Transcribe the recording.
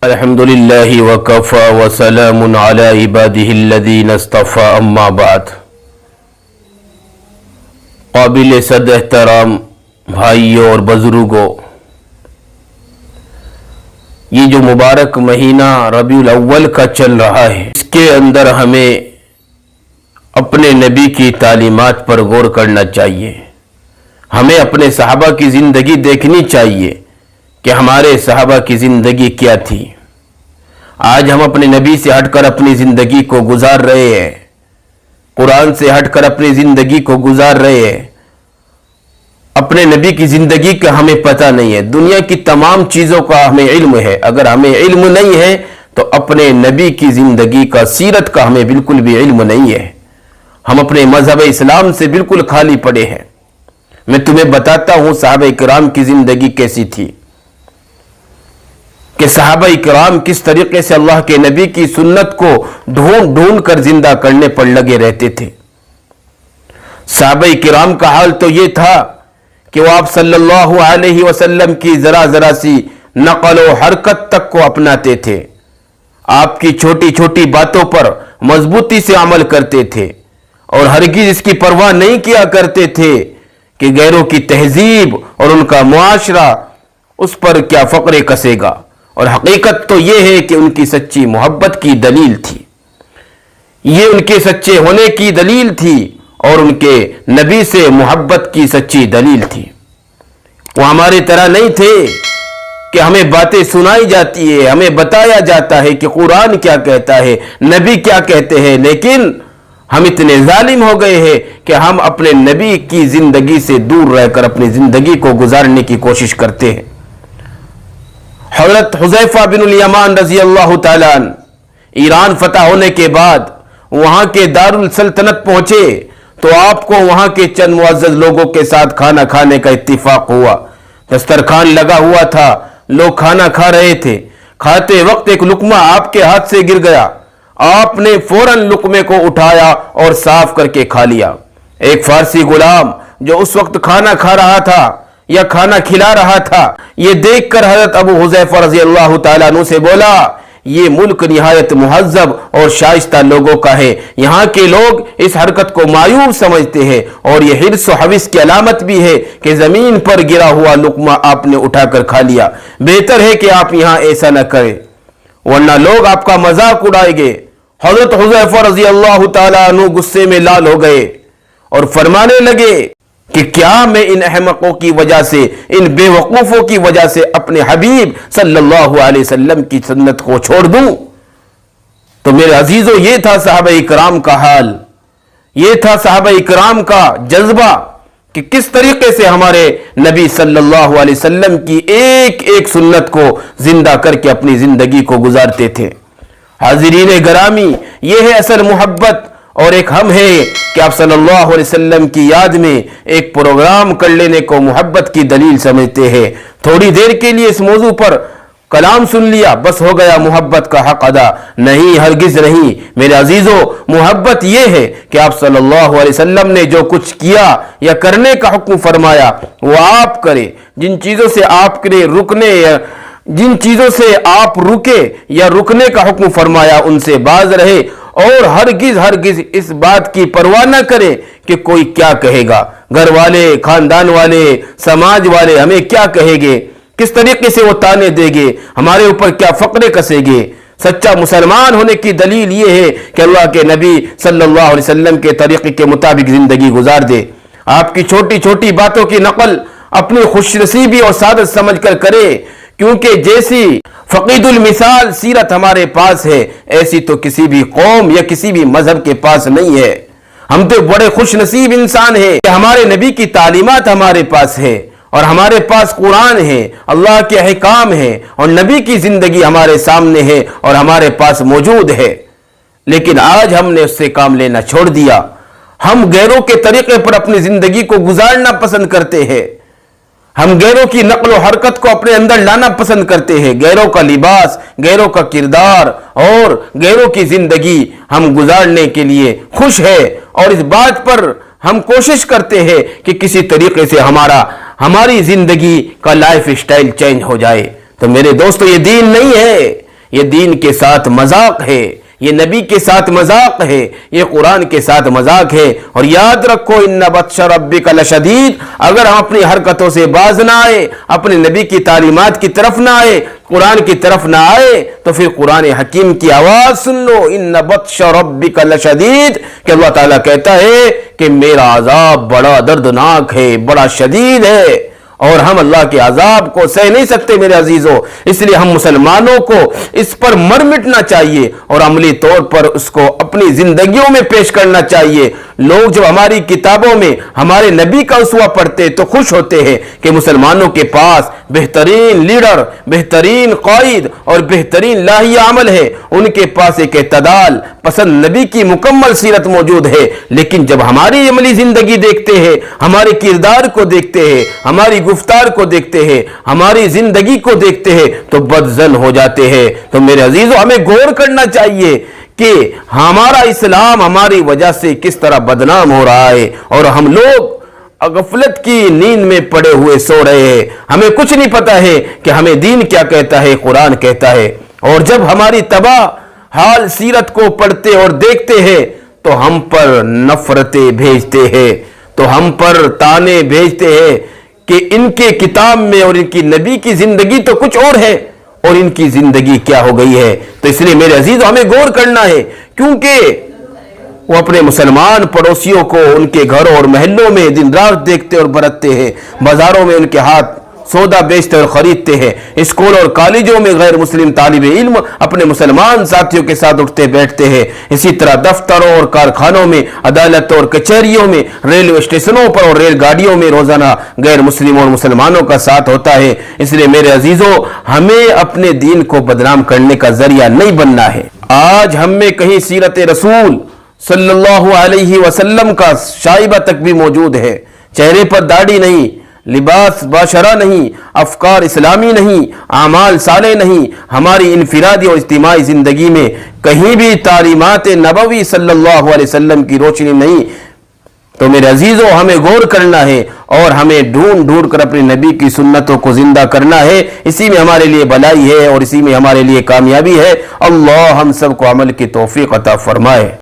الحمدللہ وکفا وسلام علی عبادہ الذین اصطفى اما بعد۔ قابل صد احترام بھائیوں اور بزرگوں، یہ جو مبارک مہینہ ربیع الاول کا چل رہا ہے، اس کے اندر ہمیں اپنے نبی کی تعلیمات پر غور کرنا چاہیے۔ ہمیں اپنے صحابہ کی زندگی دیکھنی چاہیے کہ ہمارے صحابہ کی زندگی کیا تھی۔ آج ہم اپنے نبی سے ہٹ کر اپنی زندگی کو گزار رہے ہیں، قرآن سے ہٹ کر اپنی زندگی کو گزار رہے ہیں۔ اپنے نبی کی زندگی کا ہمیں پتہ نہیں ہے، دنیا کی تمام چیزوں کا ہمیں علم ہے، اگر ہمیں علم نہیں ہے تو اپنے نبی کی زندگی کا، سیرت کا ہمیں بالکل بھی علم نہیں ہے۔ ہم اپنے مذہب اسلام سے بالکل خالی پڑے ہیں۔ میں تمہیں بتاتا ہوں صحابہ کرام کی زندگی کیسی تھی، کہ صحابہ کرام کس طریقے سے اللہ کے نبی کی سنت کو ڈھونڈ ڈھونڈ کر زندہ کرنے پر لگے رہتے تھے۔ صحابہ کرام کا حال تو یہ تھا کہ وہ آپ صلی اللہ علیہ وسلم کی ذرا ذرا سی نقل و حرکت تک کو اپناتے تھے، آپ کی چھوٹی چھوٹی باتوں پر مضبوطی سے عمل کرتے تھے، اور ہرگز اس کی پرواہ نہیں کیا کرتے تھے کہ غیروں کی تہذیب اور ان کا معاشرہ اس پر کیا فقرے کسے گا۔ اور حقیقت تو یہ ہے کہ ان کی سچی محبت کی دلیل تھی، یہ ان کے سچے ہونے کی دلیل تھی، اور ان کے نبی سے محبت کی سچی دلیل تھی۔ وہ ہمارے طرح نہیں تھے کہ ہمیں باتیں سنائی جاتی ہے، ہمیں بتایا جاتا ہے کہ قرآن کیا کہتا ہے، نبی کیا کہتے ہیں، لیکن ہم اتنے ظالم ہو گئے ہیں کہ ہم اپنے نبی کی زندگی سے دور رہ کر اپنی زندگی کو گزارنے کی کوشش کرتے ہیں۔ حضرت حذیفہ بن الیمان رضی اللہ تعالیٰ عنہ ایران فتح ہونے کے بعد وہاں کے دارالسلطنت پہنچے تو آپ کو وہاں کے چند معزز لوگوں کے ساتھ کھانا کھانے کا اتفاق ہوا۔ دسترخوان لگا ہوا تھا، لوگ کھانا کھا رہے تھے، کھاتے وقت ایک لقمہ آپ کے ہاتھ سے گر گیا، آپ نے فوراً لقمے کو اٹھایا اور صاف کر کے کھا لیا۔ ایک فارسی غلام جو اس وقت کھانا کھا رہا تھا یا کھانا کھلا رہا تھا، یہ دیکھ کر حضرت ابو حذیفہ رضی اللہ تعالیٰ عنہ سے بولا، یہ ملک نہایت مہذب اور شائستہ لوگوں کا ہے، یہاں کے لوگ اس حرکت کو معیوب سمجھتے ہیں، اور یہ حرص و حوث کی علامت بھی ہے کہ زمین پر گرا ہوا لقمہ آپ نے اٹھا کر کھا لیا۔ بہتر ہے کہ آپ یہاں ایسا نہ کریں، ورنہ لوگ آپ کا مذاق اڑائیں گے۔ حضرت حذیفہ رضی اللہ تعالیٰ عنہ غصے میں لال ہو گئے اور فرمانے لگے کہ کیا میں ان احمقوں کی وجہ سے، ان بے وقوفوں کی وجہ سے اپنے حبیب صلی اللہ علیہ وسلم کی سنت کو چھوڑ دوں؟ تو میرے عزیزوں، یہ تھا صحابہ کرام کا حال، یہ تھا صحابہ کرام کا جذبہ کہ کس طریقے سے ہمارے نبی صلی اللہ علیہ وسلم کی ایک ایک سنت کو زندہ کر کے اپنی زندگی کو گزارتے تھے۔ حاضرین گرامی، یہ ہے اصل محبت، اور ایک ہم ہے کہ آپ صلی اللہ علیہ وسلم کی یاد میں ایک پروگرام کر لینے کو محبت کی دلیل سمجھتے ہیں۔ تھوڑی دیر کے لیے اس موضوع پر کلام سن لیا، بس ہو گیا محبت کا حق ادا؟ نہیں، ہرگز نہیں میرے عزیزوں۔ محبت یہ ہے کہ آپ صلی اللہ علیہ وسلم نے جو کچھ کیا یا کرنے کا حکم فرمایا وہ آپ کرے، جن چیزوں سے آپ کرے رکنے، جن چیزوں سے آپ رکے یا رکنے کا حکم فرمایا ان سے باز رہے، اور ہرگز ہرگز اس بات کی پرواہ نہ کرے کہ کوئی کیا کہے گا، گھر والے، خاندان والے، سماج والے ہمیں کیا کہے گے، کس طریقے سے وہ تانے دے گے، ہمارے اوپر کیا فقرے کسے گے۔ سچا مسلمان ہونے کی دلیل یہ ہے کہ اللہ کے نبی صلی اللہ علیہ وسلم کے طریقے کے مطابق زندگی گزار دے۔ آپ کی چھوٹی چھوٹی باتوں کی نقل اپنی خوش نصیبی اور سعادت سمجھ کر کرے، کیونکہ جیسی فقید المثال سیرت ہمارے پاس ہے، ایسی تو کسی بھی قوم یا کسی بھی مذہب کے پاس نہیں ہے۔ ہم تو بڑے خوش نصیب انسان ہیں کہ ہمارے نبی کی تعلیمات ہمارے پاس ہے، اور ہمارے پاس قرآن ہے، اللہ کے احکام ہے، اور نبی کی زندگی ہمارے سامنے ہے اور ہمارے پاس موجود ہے۔ لیکن آج ہم نے اس سے کام لینا چھوڑ دیا، ہم غیروں کے طریقے پر اپنی زندگی کو گزارنا پسند کرتے ہیں، ہم غیروں کی نقل و حرکت کو اپنے اندر لانا پسند کرتے ہیں، غیروں کا لباس، غیروں کا کردار اور غیروں کی زندگی ہم گزارنے کے لیے خوش ہے، اور اس بات پر ہم کوشش کرتے ہیں کہ کسی طریقے سے ہماری زندگی کا لائف سٹائل چینج ہو جائے۔ تو میرے دوستو، یہ دین نہیں ہے، یہ دین کے ساتھ مذاق ہے، یہ نبی کے ساتھ مذاق ہے، یہ قرآن کے ساتھ مذاق ہے۔ اور یاد رکھو ان بطش ربک لشدید، اگر ہم اپنی حرکتوں سے باز نہ آئے، اپنے نبی کی تعلیمات کی طرف نہ آئے، قرآن کی طرف نہ آئے، تو پھر قرآن حکیم کی آواز سن لو، ان بطش ربک لشدید، کہ اللہ تعالیٰ کہتا ہے کہ میرا عذاب بڑا دردناک ہے، بڑا شدید ہے، اور ہم اللہ کے عذاب کو سہ نہیں سکتے میرے عزیزوں۔ اس لیے ہم مسلمانوں کو اس پر مر مٹنا چاہیے اور عملی طور پر اس کو اپنی زندگیوں میں پیش کرنا چاہیے۔ لوگ جب ہماری کتابوں میں ہمارے نبی کا اسوہ پڑھتے تو خوش ہوتے ہیں کہ مسلمانوں کے پاس بہترین لیڈر، بہترین قائد اور بہترین لاہی عمل ہے، ان کے پاس ایک اعتدال پسند نبی کی مکمل سیرت موجود ہے۔ لیکن جب ہماری عملی زندگی دیکھتے ہیں، ہمارے کردار کو دیکھتے ہیں، ہماری گفتار کو دیکھتے ہیں، ہماری زندگی کو دیکھتے ہیں تو بدظن ہو جاتے ہیں۔ تو میرے عزیزوں، ہمیں غور کرنا چاہیے کہ ہمارا اسلام ہماری وجہ سے کس طرح بدنام ہو رہا ہے، اور ہم لوگ غفلت کی نیند میں پڑے ہوئے سو رہے ہیں۔ ہمیں کچھ نہیں پتا ہے کہ ہمیں دین کیا کہتا ہے، قرآن کہتا ہے۔ اور جب ہماری تباہ حال سیرت کو پڑھتے اور دیکھتے ہیں تو ہم پر نفرتیں بھیجتے ہیں، تو ہم پر تانے بھیجتے ہیں کہ ان کے کتاب میں اور ان کی نبی کی زندگی تو کچھ اور ہے اور ان کی زندگی کیا ہو گئی ہے۔ تو اس لیے میرے عزیز ہمیں غور کرنا ہے، کیونکہ وہ اپنے مسلمان پڑوسیوں کو ان کے گھروں اور محلوں میں دن رات دیکھتے اور برتتے ہیں، بازاروں میں ان کے ہاتھ سودا بیچتے اور خریدتے ہیں، اسکول اور کالجوں میں غیر مسلم طالب علم اپنے مسلمان ساتھیوں کے ساتھ اٹھتے بیٹھتے ہیں، اسی طرح دفتروں اور کارخانوں میں، عدالتوں اور کچہریوں میں، ریلوے اسٹیشنوں پر اور ریل گاڑیوں میں روزانہ غیر مسلموں اور مسلمانوں کا ساتھ ہوتا ہے۔ اس لیے میرے عزیزوں، ہمیں اپنے دین کو بدنام کرنے کا ذریعہ نہیں بننا ہے۔ آج ہم میں کہیں سیرت رسول صلی اللہ علیہ وسلم کا شائبہ تک بھی موجود ہے، چہرے پر داڑھی نہیں، لباس باشرہ نہیں، افکار اسلامی نہیں، اعمال صالح نہیں، ہماری انفرادی اور اجتماعی زندگی میں کہیں بھی تعلیمات نبوی صلی اللہ علیہ وسلم کی روشنی نہیں۔ تو میرے عزیزوں، ہمیں غور کرنا ہے اور ہمیں ڈھونڈ ڈھونڈ کر اپنے نبی کی سنتوں کو زندہ کرنا ہے۔ اسی میں ہمارے لیے بھلائی ہے اور اسی میں ہمارے لیے کامیابی ہے۔ اللہ ہم سب کو عمل کی توفیق عطا فرمائے۔